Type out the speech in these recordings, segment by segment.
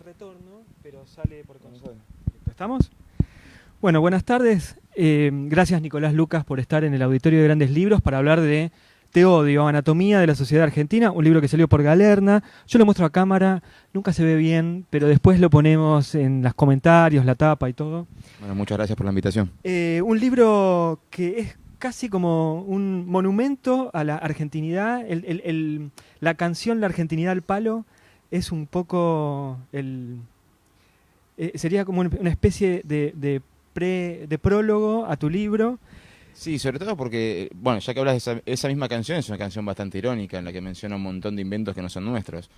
retorno, pero sale por consola. ¿Estamos? Bueno, buenas tardes. Gracias Nicolás Lucas por estar en el Auditorio de Grandes Libros para hablar de Te odio, Anatomía de la Sociedad Argentina, un libro que salió por Galerna. Yo lo muestro a cámara, nunca se ve bien, pero después lo ponemos en los comentarios, la tapa y todo. Bueno, muchas gracias por la invitación. Un libro que es casi como un monumento a la argentinidad. La canción La Argentinidad al Palo es un poco sería como una especie de prólogo a tu libro. Sí, sobre todo porque, bueno, ya que hablas de esa misma canción, es una canción bastante irónica en la que menciona un montón de inventos que no son nuestros.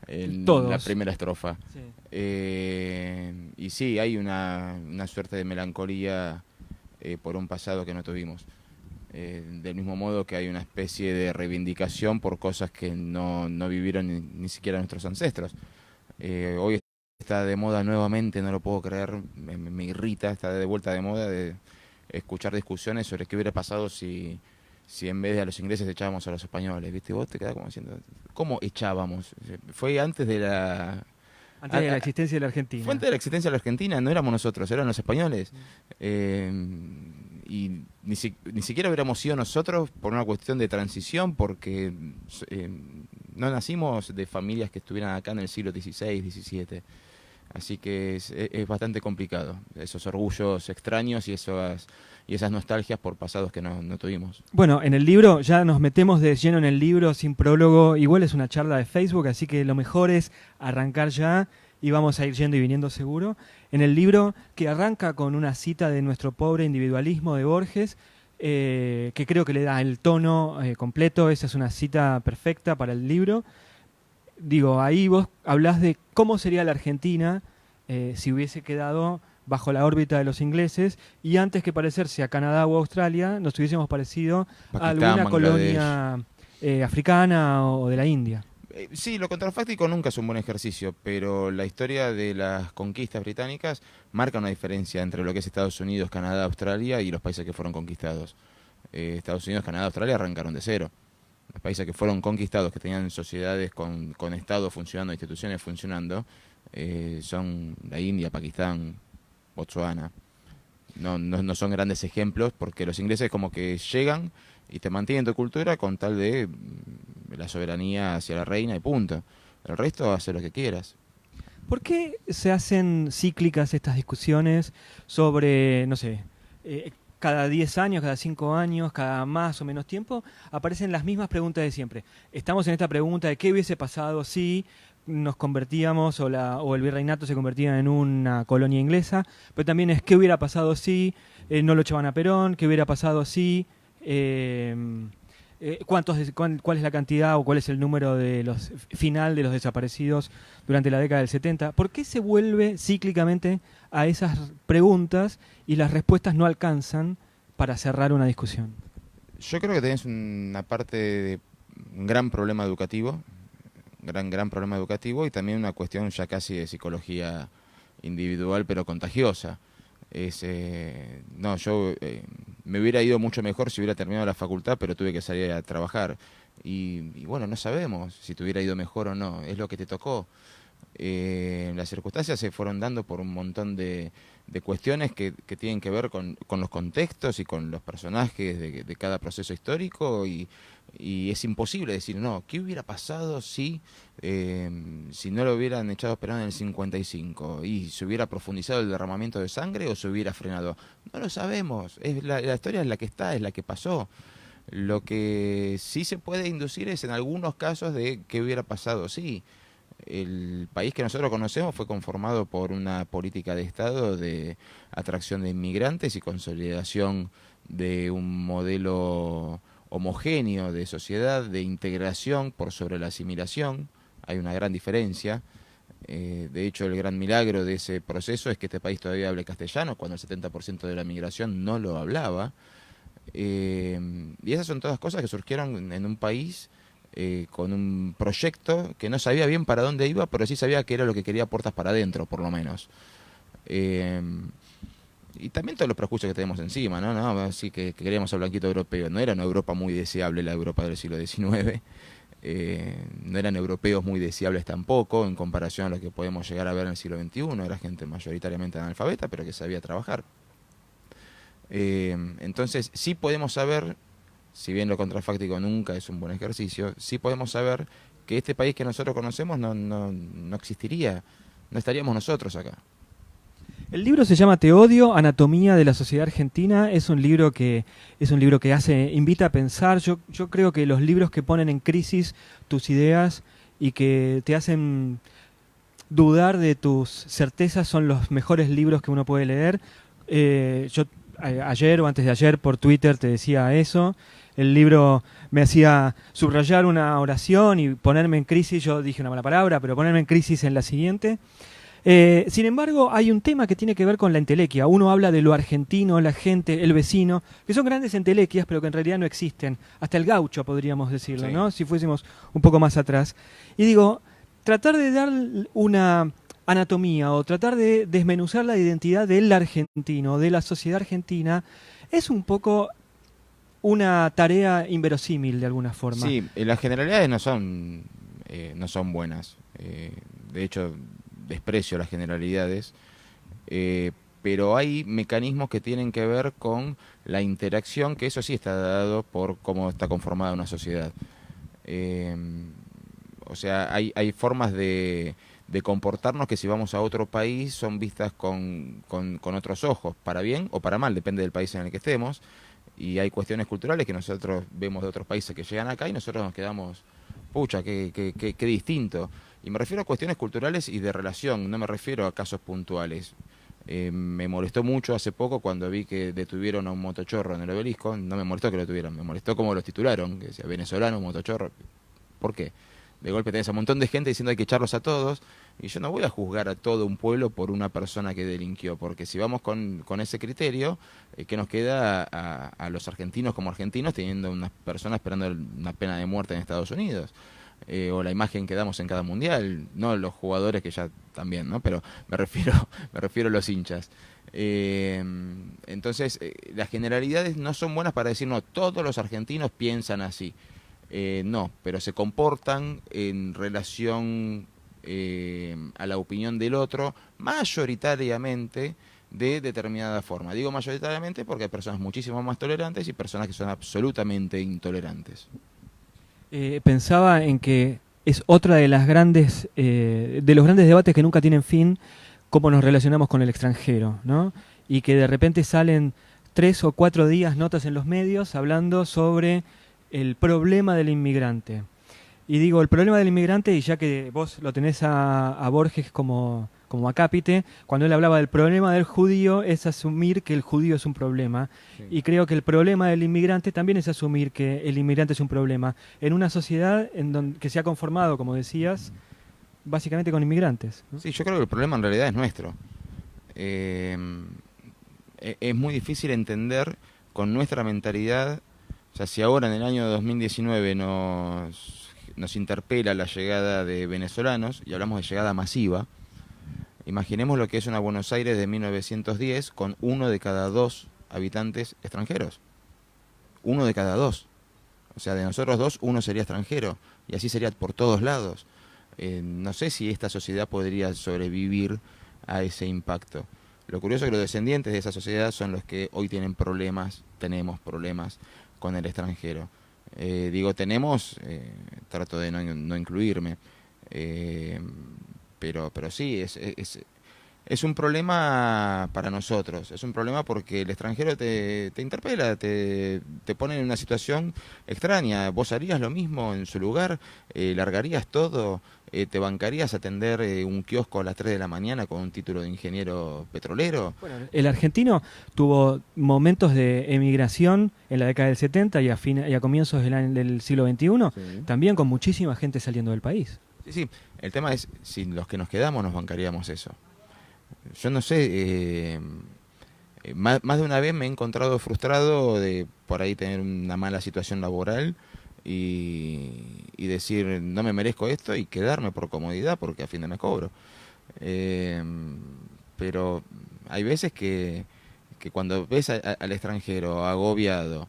En Todos. la primera estrofa. Sí. Y sí, hay una suerte de melancolía por un pasado que no tuvimos. Del mismo modo que hay una especie de reivindicación por cosas que no vivieron ni siquiera nuestros ancestros. Hoy está de moda nuevamente, no lo puedo creer, me irrita, está de vuelta de moda de escuchar discusiones sobre qué hubiera pasado si en vez de a los ingleses echábamos a los españoles, ¿viste? Vos te quedás como diciendo, ¿cómo echábamos? Fue antes de la... Antes de la existencia de la Argentina. Fue antes de la existencia de la Argentina, no éramos nosotros, eran los españoles. Y ni siquiera hubiéramos sido nosotros por una cuestión de transición, porque no nacimos de familias que estuvieran acá en el siglo XVI, XVII. Así que es bastante complicado, esos orgullos extraños y esas nostalgias por pasados que no tuvimos. Bueno, en el libro, ya nos metemos de lleno en el libro, sin prólogo. Igual es una charla de Facebook, así que lo mejor es arrancar ya y vamos a ir yendo y viniendo seguro. En el libro, que arranca con una cita de Nuestro pobre individualismo de Borges, que creo que le da el tono completo. Esa es una cita perfecta para el libro. Digo, ahí vos hablás de cómo sería la Argentina si hubiese quedado bajo la órbita de los ingleses y antes que parecerse a Canadá o Australia nos hubiésemos parecido a alguna Bangladesh. colonia africana o de la India. Sí, lo contrafáctico nunca es un buen ejercicio, pero la historia de las conquistas británicas marca una diferencia entre lo que es Estados Unidos, Canadá, Australia y los países que fueron conquistados. Estados Unidos, Canadá, Australia arrancaron de cero. Los países que fueron conquistados, que tenían sociedades con Estado funcionando, instituciones funcionando, son la India, Pakistán, Botsuana. No son grandes ejemplos porque los ingleses como que llegan y te mantienen tu cultura con tal de la soberanía hacia la reina y punto. El resto hace lo que quieras. ¿Por qué se hacen cíclicas estas discusiones sobre, no sé, cada 10 años, cada 5 años, cada más o menos tiempo, aparecen las mismas preguntas de siempre? Estamos en esta pregunta de qué hubiese pasado si nos convertíamos o el virreinato se convertía en una colonia inglesa, pero también es qué hubiera pasado si no lo echaban a Perón, qué hubiera pasado si... ¿cuál es la cantidad o cuál es el número de los final de los desaparecidos durante la década del 70? ¿Por qué se vuelve cíclicamente a esas preguntas y las respuestas no alcanzan para cerrar una discusión? Yo creo que tenés una parte de un gran problema educativo, gran problema educativo y también una cuestión ya casi de psicología individual pero contagiosa. Yo me hubiera ido mucho mejor si hubiera terminado la facultad, pero tuve que salir a trabajar. Y bueno, no sabemos si te hubiera ido mejor o no, es lo que te tocó. Las circunstancias se fueron dando por un montón de cuestiones que tienen que ver con los contextos y con los personajes de cada proceso histórico y es imposible decir, no, ¿qué hubiera pasado si no lo hubieran echado a Perón en el 55 y se hubiera profundizado el derramamiento de sangre o se hubiera frenado? No lo sabemos, la historia es la que está, es la que pasó. Lo que sí se puede inducir es en algunos casos de qué hubiera pasado, sí. El país que nosotros conocemos fue conformado por una política de Estado de atracción de inmigrantes y consolidación de un modelo homogéneo de sociedad, de integración por sobre la asimilación. Hay una gran diferencia. De hecho, el gran milagro de ese proceso es que este país todavía hable castellano, cuando el 70% de la migración no lo hablaba. Y esas son todas cosas que surgieron en un país con un proyecto que no sabía bien para dónde iba, pero sí sabía que era lo que quería puertas para adentro, por lo menos. Y también todos los prejuicios que tenemos encima, ¿no? Así que queríamos al blanquito europeo. No era una Europa muy deseable la Europa del siglo XIX. no eran europeos muy deseables tampoco, en comparación a lo que podemos llegar a ver en el siglo XXI. Era gente mayoritariamente analfabeta, pero que sabía trabajar. Entonces, sí podemos saber, si bien lo contrafáctico nunca es un buen ejercicio, sí podemos saber que este país que nosotros conocemos no existiría, no estaríamos nosotros acá. El libro se llama Te odio, Anatomía de la Sociedad Argentina. Es un libro que invita a pensar. Yo creo que los libros que ponen en crisis tus ideas y que te hacen dudar de tus certezas son los mejores libros que uno puede leer. Ayer o antes de ayer por Twitter te decía eso. El libro me hacía subrayar una oración y ponerme en crisis. Yo dije una mala palabra, pero ponerme en crisis en la siguiente. Sin embargo, hay un tema que tiene que ver con la entelequia. Uno habla de lo argentino, la gente, el vecino, que son grandes entelequias, pero que en realidad no existen. Hasta el gaucho, podríamos decirlo, Sí. ¿no? Si fuésemos un poco más atrás. Y digo, tratar de dar una anatomía o tratar de desmenuzar la identidad del argentino, de la sociedad argentina, es un poco una tarea inverosímil de alguna forma. Sí, las generalidades no son buenas. De hecho, desprecio las generalidades. Pero hay mecanismos que tienen que ver con la interacción, que eso sí está dado por cómo está conformada una sociedad. O sea, hay formas de comportarnos que si vamos a otro país son vistas con otros ojos, para bien o para mal, depende del país en el que estemos. Y hay cuestiones culturales que nosotros vemos de otros países que llegan acá y nosotros nos quedamos, pucha, qué distinto. Y me refiero a cuestiones culturales y de relación, no me refiero a casos puntuales. Me molestó mucho hace poco cuando vi que detuvieron a un motochorro en el Obelisco. No me molestó que lo tuvieran, me molestó cómo los titularon, que decía venezolano, motochorro. ¿Por qué? De golpe tenés a un montón de gente diciendo hay que echarlos a todos, y yo no voy a juzgar a todo un pueblo por una persona que delinquió, porque si vamos con ese criterio, ¿qué nos queda a los argentinos como argentinos teniendo unas personas esperando una pena de muerte en Estados Unidos? O la imagen que damos en cada mundial, no los jugadores que ya también, ¿no? Pero me refiero a los hinchas. Entonces, las generalidades no son buenas para decir, no, todos los argentinos piensan así. No, pero se comportan en relación a la opinión del otro mayoritariamente de determinada forma. Digo mayoritariamente porque hay personas muchísimo más tolerantes y personas que son absolutamente intolerantes. Pensaba en que es otra de las grandes, de los grandes debates que nunca tienen fin, cómo nos relacionamos con el extranjero, ¿no? Y que de repente salen 3 o 4 días notas en los medios hablando sobre el problema del inmigrante. Y digo, el problema del inmigrante, y ya que vos lo tenés a Borges como acápite, cuando él hablaba del problema del judío, es asumir que el judío es un problema. Sí. Y creo que el problema del inmigrante también es asumir que el inmigrante es un problema. En una sociedad que se ha conformado, como decías, básicamente con inmigrantes, ¿no? Sí, yo creo que el problema en realidad es nuestro. Es muy difícil entender con nuestra mentalidad. O sea, si ahora en el año 2019 nos interpela la llegada de venezolanos, y hablamos de llegada masiva, imaginemos lo que es una Buenos Aires de 1910 con 1 de cada 2 habitantes extranjeros. 1 de cada 2. O sea, de nosotros 2, 1 sería extranjero. Y así sería por todos lados. No sé si esta sociedad podría sobrevivir a ese impacto. Lo curioso es que los descendientes de esa sociedad son los que hoy tenemos problemas con el extranjero. Digo tenemos, trato de no incluirme, pero sí, es un problema para nosotros, es un problema porque el extranjero te interpela, te pone en una situación extraña. ¿Vos harías lo mismo en su lugar? ¿Largarías todo? ¿Te bancarías a atender un kiosco a las 3 de la mañana con un título de ingeniero petrolero? Bueno, el argentino tuvo momentos de emigración en la década del 70 y a comienzos del siglo XXI, sí, también con muchísima gente saliendo del país. Sí, el tema es si los que nos quedamos nos bancaríamos eso. Yo no sé, más de una vez me he encontrado frustrado de por ahí tener una mala situación laboral y decir no me merezco esto y quedarme por comodidad porque a fin de mes cobro. Pero hay veces que cuando ves al extranjero agobiado,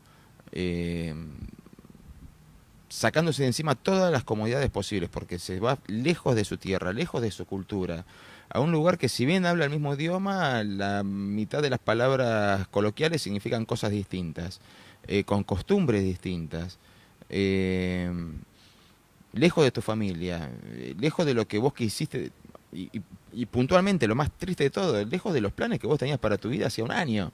sacándose de encima todas las comodidades posibles, porque se va lejos de su tierra, lejos de su cultura, a un lugar que si bien habla el mismo idioma, la mitad de las palabras coloquiales significan cosas distintas, con costumbres distintas, eh, lejos de tu familia, lejos de lo que vos quisiste, y puntualmente lo más triste de todo, lejos de los planes que vos tenías para tu vida hacía un año.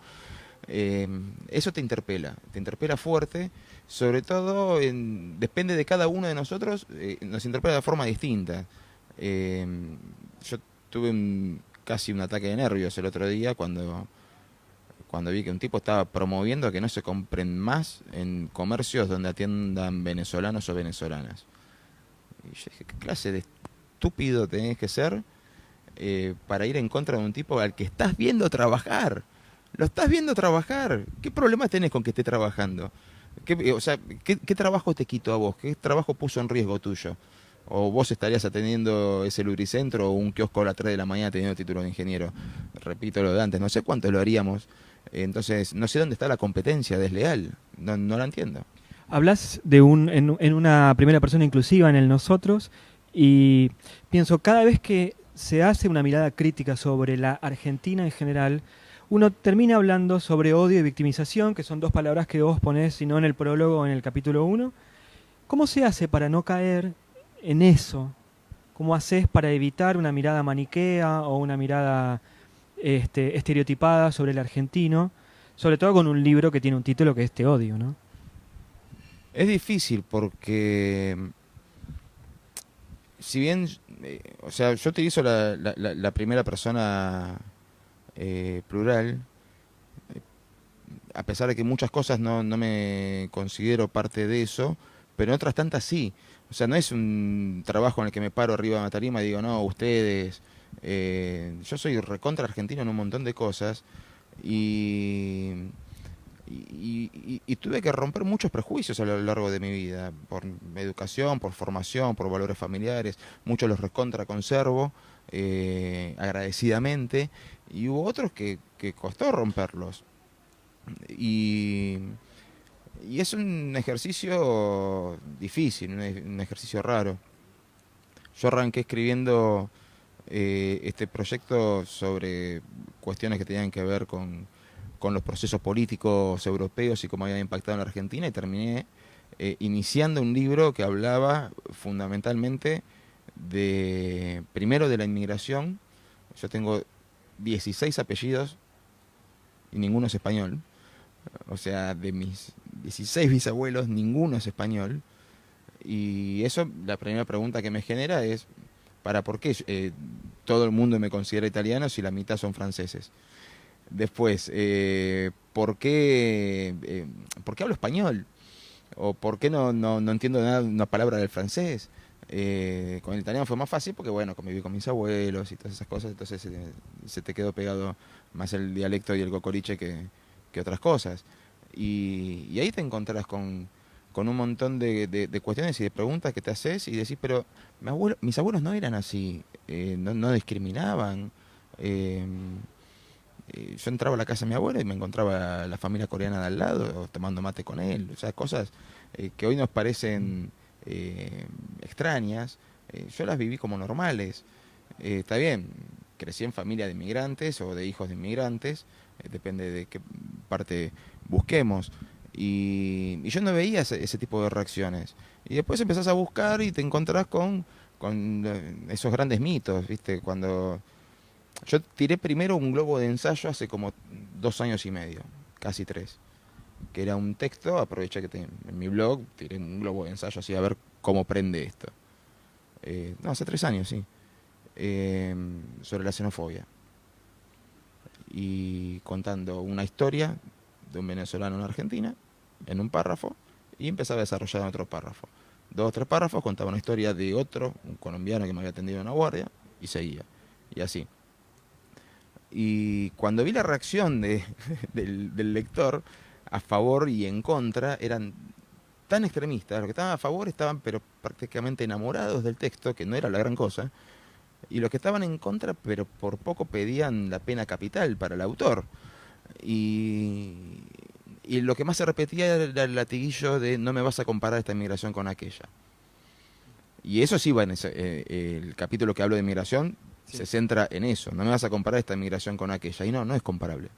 Eso te interpela fuerte, sobre todo depende de cada uno de nosotros, nos interpela de forma distinta. Eh, yo tuve casi un ataque de nervios el otro día cuando vi que un tipo estaba promoviendo que no se compren más en comercios donde atiendan venezolanos o venezolanas. Y yo dije, ¿qué clase de estúpido tenés que ser para ir en contra de un tipo al que estás viendo trabajar? Lo estás viendo trabajar. ¿Qué problema tenés con que esté trabajando? O sea, ¿qué trabajo te quitó a vos? ¿Qué trabajo puso en riesgo tuyo? ¿O vos estarías atendiendo ese lubricentro o un kiosco a las 3 de la mañana teniendo título de ingeniero? Repito lo de antes, no sé cuánto lo haríamos. Entonces, no sé dónde está la competencia desleal. No la entiendo. Hablas de en una primera persona inclusiva, en el nosotros, y pienso, cada vez que se hace una mirada crítica sobre la Argentina en general, uno termina hablando sobre odio y victimización, que son dos palabras que vos ponés, si no en el prólogo o en el capítulo 1. ¿Cómo se hace para no caer en eso? ¿Cómo haces para evitar una mirada maniquea o una mirada estereotipada sobre el argentino? Sobre todo con un libro que tiene un título que es Te odio, ¿no? Es difícil porque, si bien, o sea, yo utilizo la primera persona plural, a pesar de que muchas cosas no me considero parte de eso, pero en otras tantas sí. O sea, no es un trabajo en el que me paro arriba de una tarima y digo, no, ustedes. Yo soy recontra argentino en un montón de cosas y tuve que romper muchos prejuicios a lo largo de mi vida, por educación, por formación, por valores familiares. Muchos los recontra conservo, agradecidamente, y hubo otros que costó romperlos. Y, y es un ejercicio difícil, un ejercicio raro. Yo arranqué escribiendo este proyecto sobre cuestiones que tenían que ver con los procesos políticos europeos y cómo habían impactado en la Argentina, y terminé iniciando un libro que hablaba fundamentalmente primero de la inmigración. Yo tengo 16 apellidos y ninguno es español. O sea, de mis 16 bisabuelos, ninguno es español. Y eso, la primera pregunta que me genera es, ¿por qué todo el mundo me considera italiano si la mitad son franceses? Después, ¿por qué hablo español? ¿O por qué no entiendo nada, una palabra del francés? Con el italiano fue más fácil porque, bueno, conviví con mis abuelos y todas esas cosas, entonces se te quedó pegado más el dialecto y el cocoliche que otras cosas. Y ahí te encontrás con un montón de cuestiones y de preguntas que te haces y decís, pero mis abuelos no eran así, no discriminaban. Yo entraba a la casa de mi abuelo y me encontraba la familia coreana de al lado tomando mate con él. O sea, cosas que hoy nos parecen extrañas, yo las viví como normales. Está bien, crecí en familia de inmigrantes o de hijos de inmigrantes, depende de qué parte busquemos. Y yo no veía ese tipo de reacciones. Y después empezás a buscar y te encontrás con esos grandes mitos, ¿viste? Cuando yo tiré primero un globo de ensayo hace como 2 años y medio, casi 3, que era un texto, aproveché que en mi blog tiré un globo de ensayo así a ver cómo prende esto. No, hace 3 años, sí. Sobre la xenofobia. Y contando una historia de un venezolano en Argentina, en un párrafo, y empezaba a desarrollar en otro párrafo. 2 o 3 párrafos, contaba una historia de otro, un colombiano que me había atendido en una guardia, y seguía. Y así. Y cuando vi la reacción del lector, a favor y en contra, eran tan extremistas. Los que estaban a favor estaban pero prácticamente enamorados del texto, que no era la gran cosa, y los que estaban en contra, pero por poco pedían la pena capital para el autor. Y Y lo que más se repetía era el latiguillo de no me vas a comparar esta inmigración con aquella. Y eso sí va en el capítulo que hablo de migración, Sí. se centra en eso. No me vas a comparar esta migración con aquella. Y no es comparable.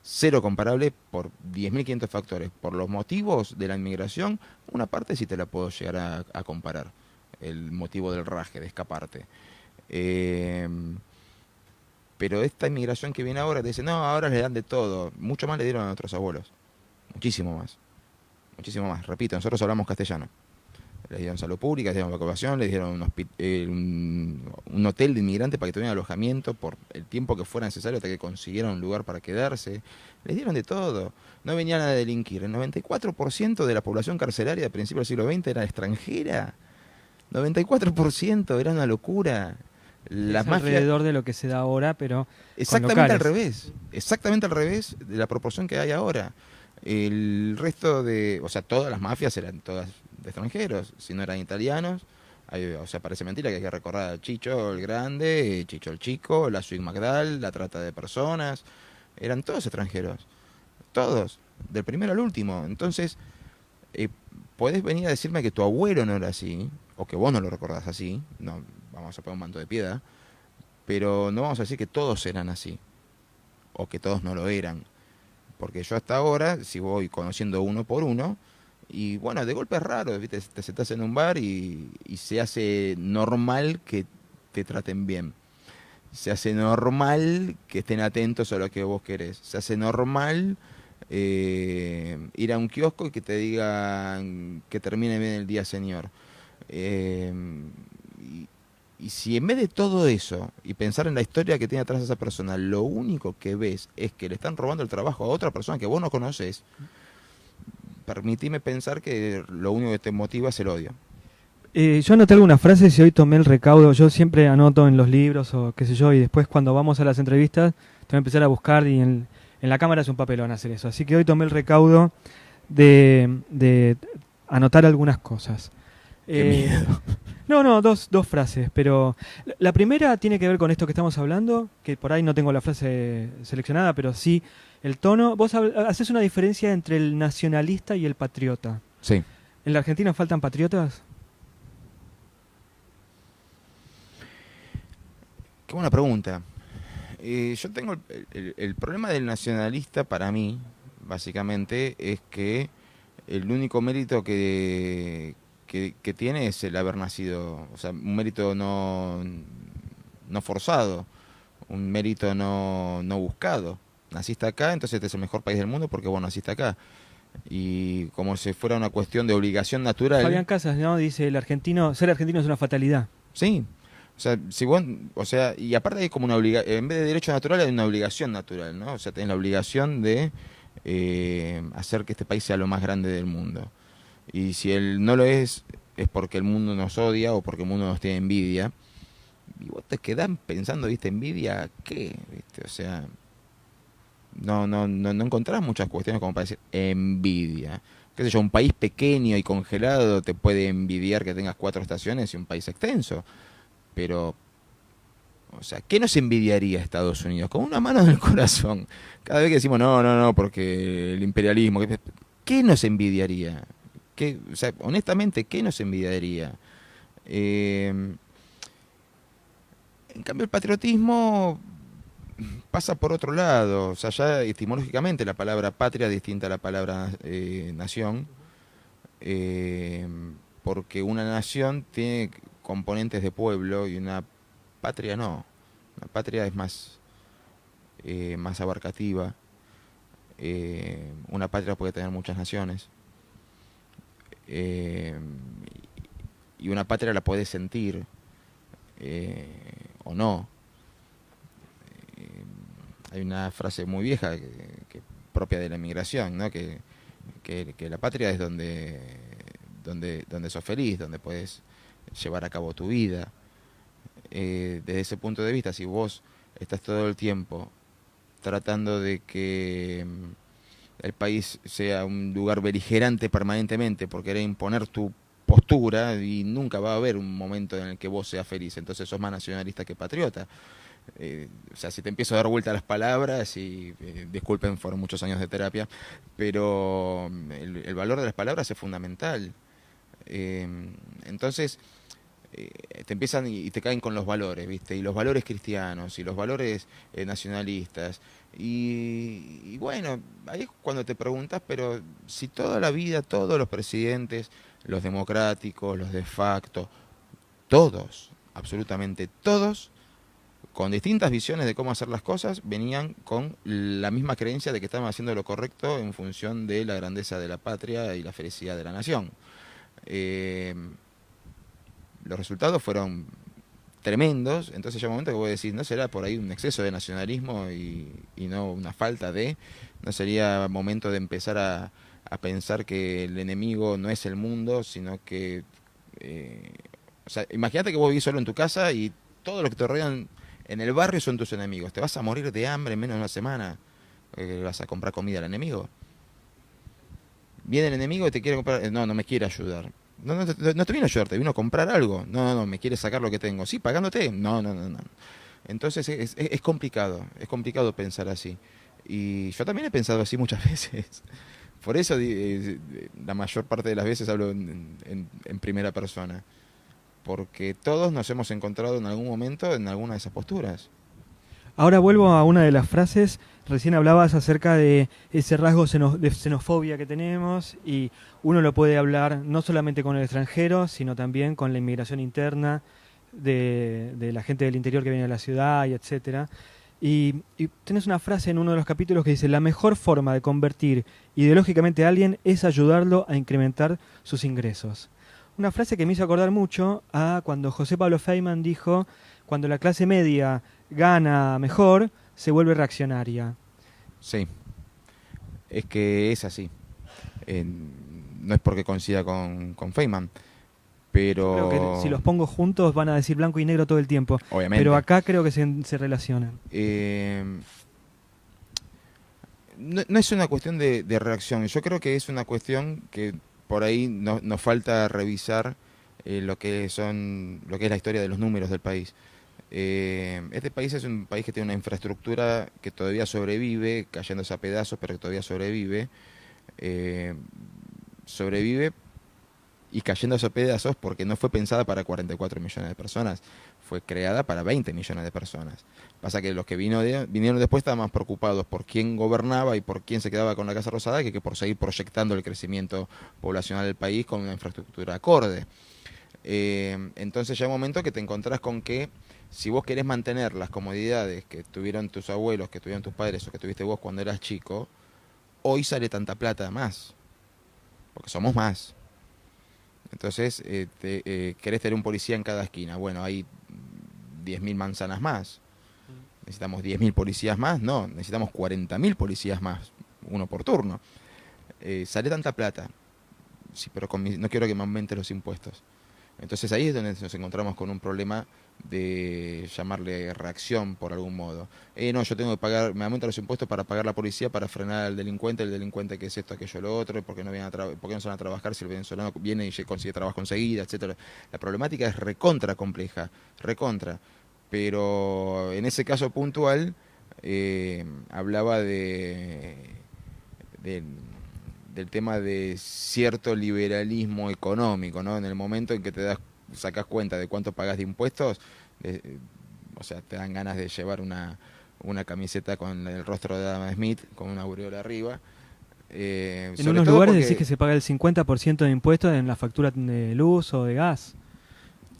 Cero comparable por 10.500 factores. Por los motivos de la inmigración, una parte sí te la puedo llegar a comparar. El motivo del raje, de escaparte. Pero esta inmigración que viene ahora te dice, no, ahora le dan de todo. Mucho más le dieron a nuestros abuelos. Muchísimo más. Muchísimo más. Repito, nosotros hablamos castellano. Les dieron salud pública, les dieron vacunación, les dieron un hotel de inmigrantes para que tuvieran alojamiento por el tiempo que fuera necesario hasta que consiguieran un lugar para quedarse. Les dieron de todo. No venían a delinquir. El 94% de la población carcelaria de principios del siglo XX era extranjera. 94% era una locura. Las Es mafias... alrededor de lo que se da ahora, pero Exactamente al revés. Exactamente al revés de la proporción que hay ahora. El resto de... O sea, todas las mafias eran todas de extranjeros. Si no eran italianos... o sea, parece mentira que hay que recordar a Chicho el Grande, Chicho el Chico, la Swing Magdal, la trata de personas. Eran todos extranjeros. Todos. Del primero al último. Entonces, podés venir a decirme que tu abuelo no era así, o que vos no lo recordás así. No, vamos a poner un manto de piedad. Pero no vamos a decir que todos eran así. O que todos no lo eran. Porque yo hasta ahora, si voy conociendo uno por uno, y bueno, de golpe es raro, ¿viste? Te sentás en un bar y se hace normal que te traten bien. Se hace normal que estén atentos a lo que vos querés. Se hace normal ir a un kiosco y que te digan que termine bien el día, señor. Eh, y si en vez de todo eso, y pensar en la historia que tiene atrás esa persona, lo único que ves es que le están robando el trabajo a otra persona que vos no conoces, permitime pensar que lo único que te motiva es el odio. Yo anoté algunas frases y hoy tomé el recaudo. Yo siempre anoto en los libros o qué sé yo, y después cuando vamos a las entrevistas, tengo que empezar a buscar y en la cámara es un papelón hacer eso. Así que hoy tomé el recaudo de anotar algunas cosas. Qué miedo. No, dos frases, pero la primera tiene que ver con esto que estamos hablando, que por ahí no tengo la frase seleccionada, pero sí el tono. Vos haces una diferencia entre el nacionalista y el patriota. Sí. ¿En la Argentina faltan patriotas? Qué buena pregunta. Yo tengo el problema del nacionalista para mí, básicamente, es que el único mérito que tiene es el haber nacido, o sea, un mérito no forzado, un mérito no buscado. Naciste acá, entonces este es el mejor país del mundo porque vos naciste acá. Y como si fuera una cuestión de obligación natural. Fabián Casas, ¿no? Dice, ser argentino es una fatalidad. Sí. O sea, si vos, o sea, y aparte hay como una obligación, en vez de derecho natural hay una obligación natural, ¿no? O sea, tenés la obligación de hacer que este país sea lo más grande del mundo. Y si él no lo es porque el mundo nos odia o porque el mundo nos tiene envidia. Y vos te quedás pensando, ¿viste? ¿Envidia qué? ¿Viste? O sea, no encontrás muchas cuestiones como para decir envidia. Qué sé yo, un país pequeño y congelado te puede envidiar que tengas 4 estaciones y un país extenso. Pero, o sea, ¿qué nos envidiaría Estados Unidos? Con una mano en el corazón. Cada vez que decimos, no, porque el imperialismo, ¿qué nos envidiaría? O sea, honestamente, ¿qué nos envidiaría? En cambio, el patriotismo pasa por otro lado. O sea, ya etimológicamente la palabra patria es distinta a la palabra nación. Porque una nación tiene componentes de pueblo y una patria no. Una patria es más abarcativa. Una patria puede tener muchas naciones. Y una patria la puede sentir o no. Hay una frase muy vieja que propia de la inmigración, ¿no? Que la patria es donde sos feliz, donde puedes llevar a cabo tu vida. Desde ese punto de vista, si vos estás todo el tiempo tratando de que el país sea un lugar beligerante permanentemente por querer imponer tu postura, y nunca va a haber un momento en el que vos seas feliz, entonces sos más nacionalista que patriota. O sea, si te empiezo a dar vuelta a las palabras, y disculpen, fueron muchos años de terapia, pero el valor de las palabras es fundamental. Eh, entonces, te empiezan y te caen con los valores, ¿viste? Y los valores cristianos, y los valores nacionalistas. Y bueno, ahí es cuando te preguntas, pero si toda la vida, todos los presidentes, los democráticos, los de facto, todos, absolutamente todos, con distintas visiones de cómo hacer las cosas, venían con la misma creencia de que estaban haciendo lo correcto en función de la grandeza de la patria y la felicidad de la nación. Eh, los resultados fueron tremendos, entonces llega un momento que vos decís, ¿no será por ahí un exceso de nacionalismo y no una falta de? ¿No sería momento de empezar a pensar que el enemigo no es el mundo, sino que... o sea, imagínate que vos vivís solo en tu casa y todos los que te rodean en el barrio son tus enemigos. Te vas a morir de hambre en menos de una semana. Vas a comprar comida al enemigo. Viene el enemigo y te quiere comprar... No, no me quiere ayudar. No, no te vino a ayudar, te vino a comprar algo. No, no, no, me quiere sacar lo que tengo. Sí, pagándote. No, no, no, no. Entonces es complicado pensar así. Y yo también he pensado así muchas veces. Por eso la mayor parte de las veces hablo en primera persona. Porque todos nos hemos encontrado en algún momento en alguna de esas posturas. Ahora vuelvo a una de las frases. Recién hablabas acerca de ese rasgo de xenofobia que tenemos y uno lo puede hablar no solamente con el extranjero, sino también con la inmigración interna de la gente del interior que viene a la ciudad y etcétera. Y tenés una frase en uno de los capítulos que dice: la mejor forma de convertir ideológicamente a alguien es ayudarlo a incrementar sus ingresos. Una frase que me hizo acordar mucho a cuando José Pablo Feynman dijo: cuando la clase media gana mejor, se vuelve reaccionaria. Sí, es que es así. Eh, no es porque coincida con Feynman, Yo creo que si pero los pongo juntos van a decir blanco y negro todo el tiempo. obviamente. Pero acá creo que se relacionan. No es una cuestión de reacción, yo creo que es una cuestión que por ahí nos falta revisar lo que es la historia de los números del país. Este país es un país que tiene una infraestructura que todavía sobrevive, cayéndose a pedazos, pero que todavía sobrevive. Eh, sobrevive y cayéndose a pedazos porque no fue pensada para 44 millones de personas, fue creada para 20 millones de personas. Pasa que los que vinieron después estaban más preocupados por quién gobernaba y por quién se quedaba con la Casa Rosada que por seguir proyectando el crecimiento poblacional del país con una infraestructura acorde. Entonces llega un momento que te encontrás con que si vos querés mantener las comodidades que tuvieron tus abuelos, que tuvieron tus padres o que tuviste vos cuando eras chico, hoy sale tanta plata más, porque somos más. Entonces, querés tener un policía en cada esquina. Bueno, hay 10.000 manzanas más. ¿Necesitamos 10.000 policías más? No, necesitamos 40.000 policías más, uno por turno. Sale tanta plata, sí, pero no quiero que me aumenten los impuestos. Entonces ahí es donde nos encontramos con un problema de llamarle reacción por algún modo. No, yo tengo que pagar, me aumentan los impuestos para pagar la policía, para frenar al delincuente, el delincuente que es esto, aquello, lo otro, porque no vienen porque no se van a trabajar si el venezolano viene y consigue trabajo enseguida, etcétera. La problemática es recontra compleja, recontra. Pero en ese caso puntual hablaba de del tema de cierto liberalismo económico, ¿no? En el momento en que sacás cuenta de cuánto pagás de impuestos, o sea, te dan ganas de llevar una camiseta con el rostro de Adam Smith, con una aureola arriba. En unos lugares decís que se paga el 50% de impuestos en la factura de luz o de gas.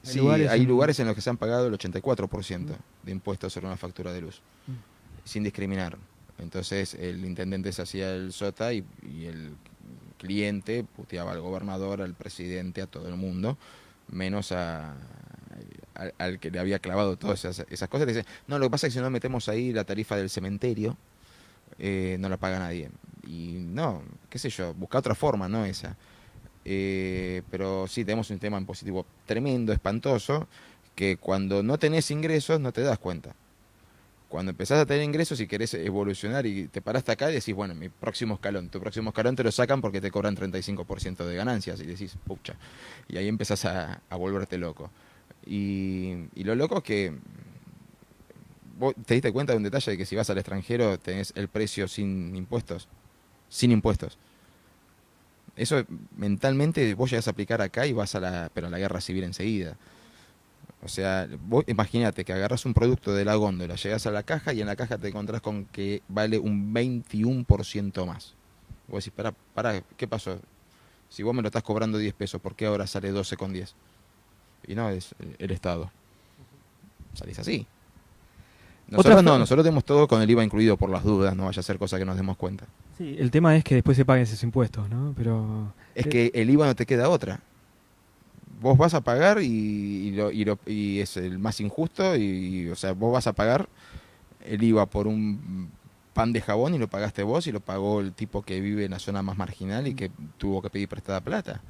Sí, hay lugares en los que se han pagado el 84% de impuestos sobre una factura de luz, sin discriminar. Entonces el intendente se hacía el sota y el cliente puteaba al gobernador, al presidente, a todo el mundo, menos al que le había clavado todas esas cosas. Le dice, no, lo que pasa es que si no metemos ahí la tarifa del cementerio, no la paga nadie. Y no, qué sé yo, busca otra forma, no esa. Pero sí, tenemos un tema impositivo tremendo, espantoso, que cuando no tenés ingresos no te das cuenta. Cuando empezás a tener ingresos y querés evolucionar y te paraste acá y decís, bueno, mi próximo escalón, tu próximo escalón te lo sacan porque te cobran 35% de ganancias y decís, pucha, y ahí empezás a volverte loco. Y lo loco es que ¿Vos te diste cuenta de un detalle de que si vas al extranjero tenés el precio sin impuestos? Sin impuestos. Eso mentalmente vos llegás a aplicar acá y vas pero a la guerra civil enseguida. O sea, vos imagínate que agarras un producto de la góndola, llegas a la caja y en la caja te encontrás con que vale un 21% más. Vos decís, pará, ¿qué pasó? Si vos me lo estás cobrando 10 pesos, ¿por qué ahora sale 12,10? Y no, es el Estado. Salís así. Nosotros tenemos todo con el IVA incluido por las dudas, no vaya a ser cosa que nos demos cuenta. Sí, el tema es que después se paguen esos impuestos, ¿no? Pero Es que el IVA no te queda otra. Vos vas a pagar y es el más injusto o sea, vos vas a pagar el IVA por un pan de jabón y lo pagaste vos y lo pagó el tipo que vive en la zona más marginal y que tuvo que pedir prestada plata.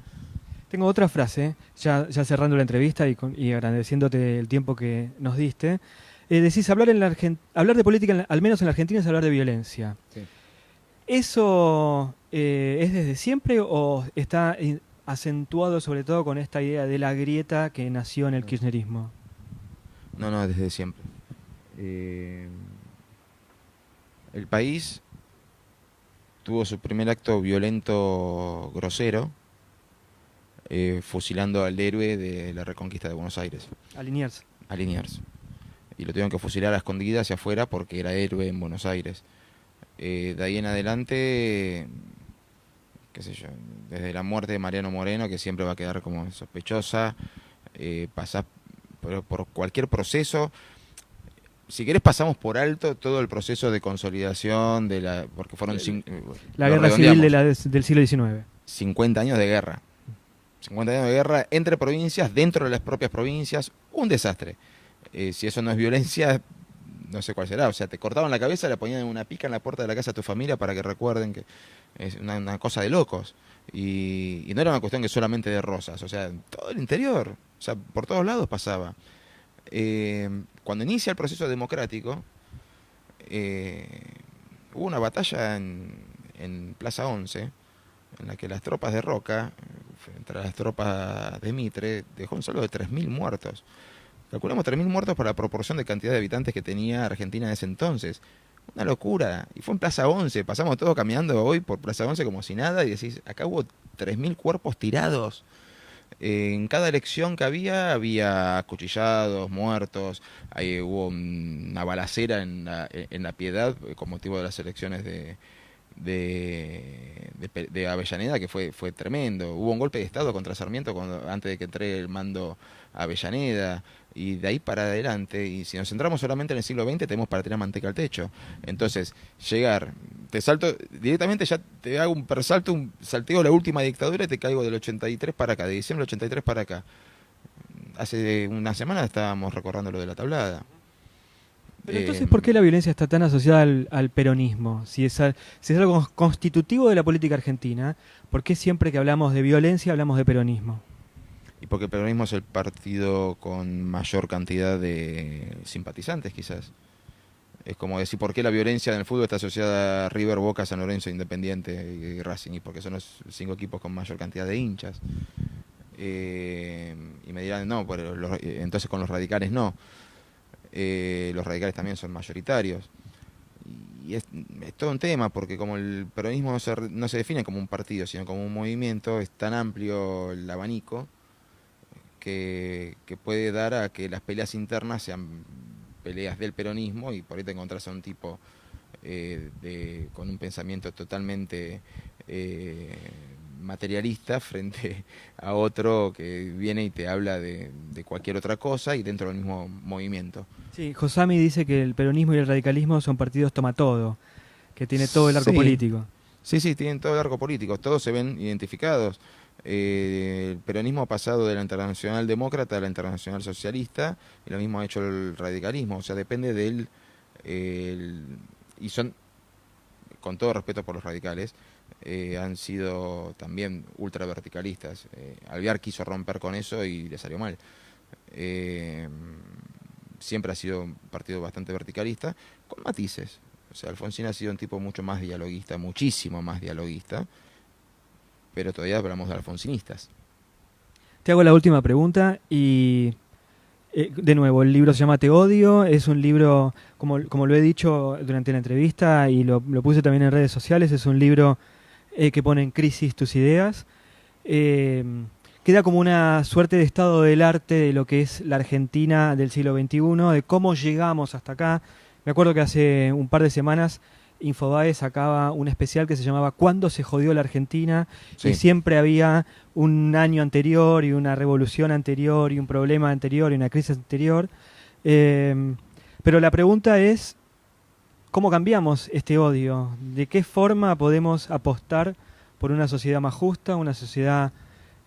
tengo otra frase, ya cerrando la entrevista y agradeciéndote el tiempo que nos diste. Decís, hablar de política, al menos en la Argentina, es hablar de violencia. Sí. ¿Eso es desde siempre o está acentuado sobre todo con esta idea de la grieta que nació en el kirchnerismo? No, desde siempre. El país tuvo su primer acto violento, grosero, fusilando al héroe de la Reconquista de Buenos Aires, A Liniers. a Liniers. Y lo tuvieron que fusilar a escondidas hacia afuera porque era héroe en Buenos Aires. De ahí en adelante, qué sé yo, desde la muerte de Mariano Moreno, que siempre va a quedar como sospechosa, pasás por cualquier proceso. Si querés pasamos por alto todo el proceso de consolidación, porque fueron La guerra civil del siglo XIX. 50 años de guerra. 50 años de guerra entre provincias, dentro de las propias provincias, un desastre. Si eso no es violencia, no sé cuál será. O sea, te cortaban la cabeza, le ponían una pica en la puerta de la casa de tu familia para que recuerden que es una cosa de locos. Y no era una cuestión que solamente de Rosas, o sea, en todo el interior, o sea, por todos lados pasaba. Cuando inicia el proceso democrático, hubo una batalla en Plaza 11, en la que las tropas de Roca, entre las tropas de Mitre, dejó un saldo de 3.000 muertos. Calculamos 3.000 muertos por la proporción de cantidad de habitantes que tenía Argentina en ese entonces. Una locura. Y fue en Plaza 11. Pasamos todos caminando hoy por Plaza 11 como si nada y decís, acá hubo 3.000 cuerpos tirados. En cada elección que había acuchillados, muertos. Ahí hubo una balacera en la Piedad con motivo de las elecciones de Avellaneda, que fue tremendo. Hubo un golpe de Estado contra Sarmiento antes de que entre el mando a Avellaneda, y de ahí para adelante, y si nos centramos solamente en el siglo XX, tenemos para tirar manteca al techo. Entonces, te salto directamente, ya te hago un salteo la última dictadura y te caigo del 83 para acá, de diciembre del 83 para acá. Hace una semana estábamos recordando lo de la tablada. Pero entonces, ¿por qué la violencia está tan asociada al peronismo? Si es algo constitutivo de la política argentina, ¿por qué siempre que hablamos de violencia hablamos de peronismo? Y porque el peronismo es el partido con mayor cantidad de simpatizantes, quizás. Es como decir, ¿por qué la violencia en el fútbol está asociada a River, Boca, San Lorenzo, Independiente y Racing? Y porque son los 5 equipos con mayor cantidad de hinchas. Y me dirán, no, entonces con los radicales no. Los radicales también son mayoritarios. Y es todo un tema, porque como el peronismo no se define como un partido, sino como un movimiento, es tan amplio el abanico que puede dar a que las peleas internas sean peleas del peronismo, y por ahí te encontrás a un tipo con un pensamiento totalmente materialista frente a otro que viene y te habla de cualquier otra cosa y dentro del mismo movimiento. Sí, Josami dice que el peronismo y el radicalismo son partidos toma todo, que tiene todo el arco político. Sí, tienen todo el arco político, todos se ven identificados. El peronismo ha pasado de la Internacional Demócrata a la Internacional Socialista, y lo mismo ha hecho el radicalismo, o sea, depende del... y son, con todo respeto por los radicales, han sido también ultraverticalistas. Alvear quiso romper con eso y le salió mal. Siempre ha sido un partido bastante verticalista, con matices. O sea, Alfonsín ha sido un tipo mucho más dialoguista, muchísimo más dialoguista, pero todavía hablamos de alfonsinistas. Te hago la última pregunta y De nuevo, el libro se llama Te odio, es un libro, como lo he dicho durante la entrevista y lo puse también en redes sociales, es un libro que pone en crisis tus ideas. Eh, Queda como una suerte de estado del arte de lo que es la Argentina del siglo XXI, de cómo llegamos hasta acá. Me acuerdo que hace un par de semanas Infobae sacaba un especial que se llamaba ¿Cuándo se jodió la Argentina? Sí. Y siempre había un año anterior y una revolución anterior y un problema anterior y una crisis anterior. Pero la pregunta es, ¿cómo cambiamos este odio? ¿De qué forma podemos apostar por una sociedad más justa, una sociedad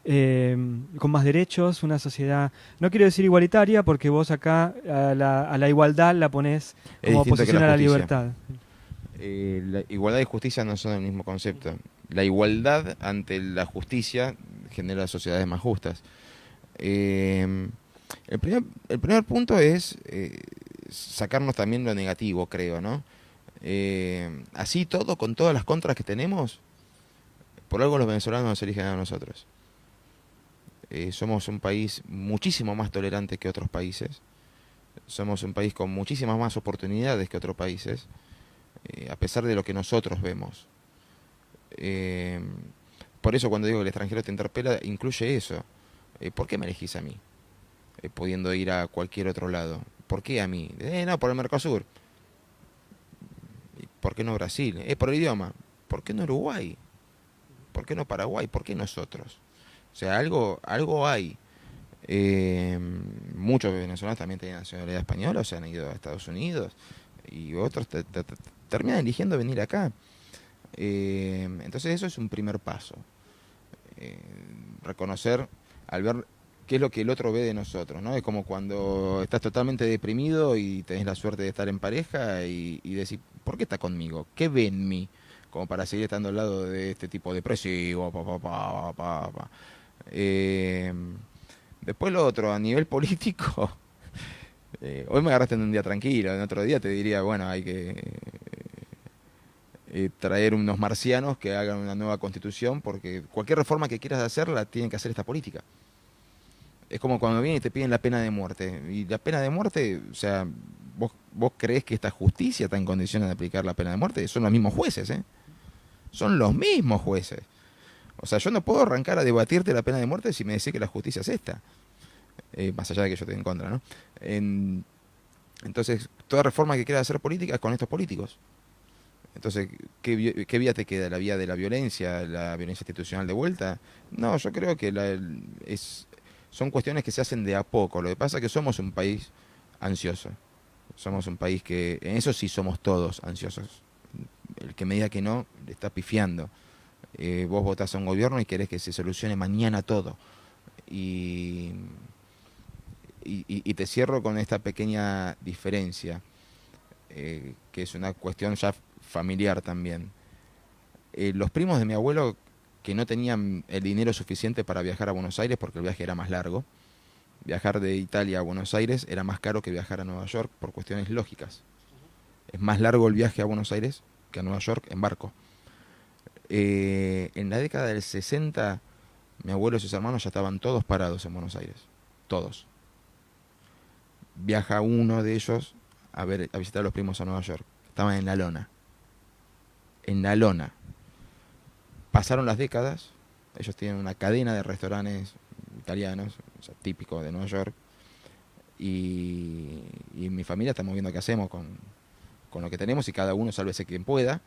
con más derechos, una sociedad, no quiero decir igualitaria, porque vos acá a la igualdad la ponés Es como distinto que oposición la a la justicia. libertad? La igualdad y justicia no son el mismo concepto. La igualdad ante la justicia genera sociedades más justas. El primer punto es sacarnos también lo negativo, creo, ¿no? Así todo, con todas las contras que tenemos, por algo los venezolanos nos eligen a nosotros. Somos un país muchísimo más tolerante que otros países. Somos un país con muchísimas más oportunidades que otros países, a pesar de lo que nosotros vemos. Por eso cuando digo que el extranjero te interpela, incluye eso. ¿Por qué me elegís a mí? Pudiendo ir a cualquier otro lado. ¿Por qué a mí? No, por el Mercosur. ¿Por qué no Brasil? Por el idioma. ¿Por qué no Uruguay? ¿Por qué no Paraguay? ¿Por qué nosotros? O sea, algo hay. Muchos venezolanos también tienen nacionalidad española, o se han ido a Estados Unidos, y otros terminan eligiendo venir acá. Entonces eso es un primer paso. Reconocer al ver qué es lo que el otro ve de nosotros, ¿no? Es como cuando estás totalmente deprimido y tenés la suerte de estar en pareja y decir, ¿por qué está conmigo? ¿Qué ve en mí? Como para seguir estando al lado de este tipo depresivo, después lo otro, a nivel político, hoy me agarraste en un día tranquilo, en otro día te diría, bueno, hay que traer unos marcianos que hagan una nueva constitución, porque cualquier reforma que quieras hacer la tienen que hacer esta política. Es como cuando vienen y te piden la pena de muerte. Y la pena de muerte, o sea, vos creés que esta justicia está en condiciones de aplicar la pena de muerte. Son los mismos jueces, ¿eh? Son los mismos jueces. O sea, yo no puedo arrancar a debatirte la pena de muerte si me decís que la justicia es esta. Más allá de que yo esté en contra, ¿no? Entonces, toda reforma que quiera hacer política es con estos políticos. Entonces, ¿qué vía te queda? ¿La vía de la violencia institucional de vuelta? No, yo creo que son cuestiones que se hacen de a poco. Lo que pasa es que somos un país ansioso. Somos un país que, en eso sí somos todos ansiosos. El que me diga que no, le está pifiando. Vos votás a un gobierno y querés que se solucione mañana todo. Y te cierro con esta pequeña diferencia, que es una cuestión ya familiar también. Los primos de mi abuelo, que no tenían el dinero suficiente para viajar a Buenos Aires porque el viaje era más largo, viajar de Italia a Buenos Aires era más caro que viajar a Nueva York por cuestiones lógicas. Es más largo el viaje a Buenos Aires que a Nueva York en barco. En la década del 60, mi abuelo y sus hermanos ya estaban todos parados en Buenos Aires. Todos. Viaja uno de ellos a visitar a los primos a Nueva York. Estaban en la lona. En la lona. Pasaron las décadas. Ellos tienen una cadena de restaurantes italianos, o sea, típicos de Nueva York. Y mi familia estamos viendo qué hacemos con lo que tenemos, y cada uno sálvese quien pueda,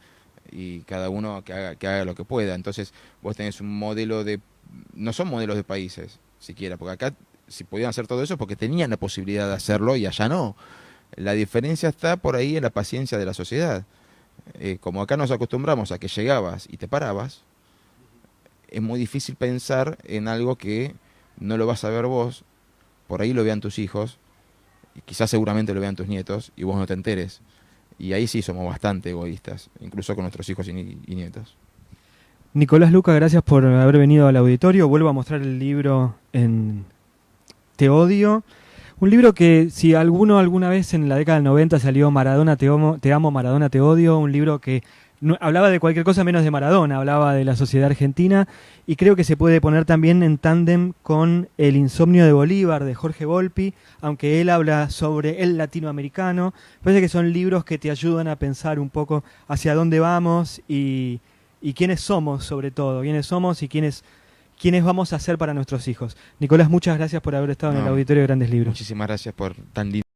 y cada uno que haga lo que pueda. Entonces vos tenés un modelo no son modelos de países siquiera, porque acá si podían hacer todo eso porque tenían la posibilidad de hacerlo y allá no. La diferencia está por ahí en la paciencia de la sociedad. Como acá nos acostumbramos a que llegabas y te parabas, es muy difícil pensar en algo que no lo vas a ver vos, por ahí lo vean tus hijos, y quizás seguramente lo vean tus nietos, y vos no te enteres. Y ahí sí somos bastante egoístas, incluso con nuestros hijos y nietos. Nicolás Luca, gracias por haber venido al auditorio. Vuelvo a mostrar el libro en Te odio. Un libro que si alguna vez en la década del 90 salió Maradona te amo, Maradona te odio, un libro que hablaba de cualquier cosa menos de Maradona, hablaba de la sociedad argentina, y creo que se puede poner también en tándem con El insomnio de Bolívar, de Jorge Volpi, aunque él habla sobre el latinoamericano. Parece que son libros que te ayudan a pensar un poco hacia dónde vamos y quiénes somos, sobre todo, quiénes somos y quiénes vamos a ser para nuestros hijos. Nicolás, muchas gracias por haber estado en el No, Auditorio de Grandes Libros. muchísimas gracias por tan lindo.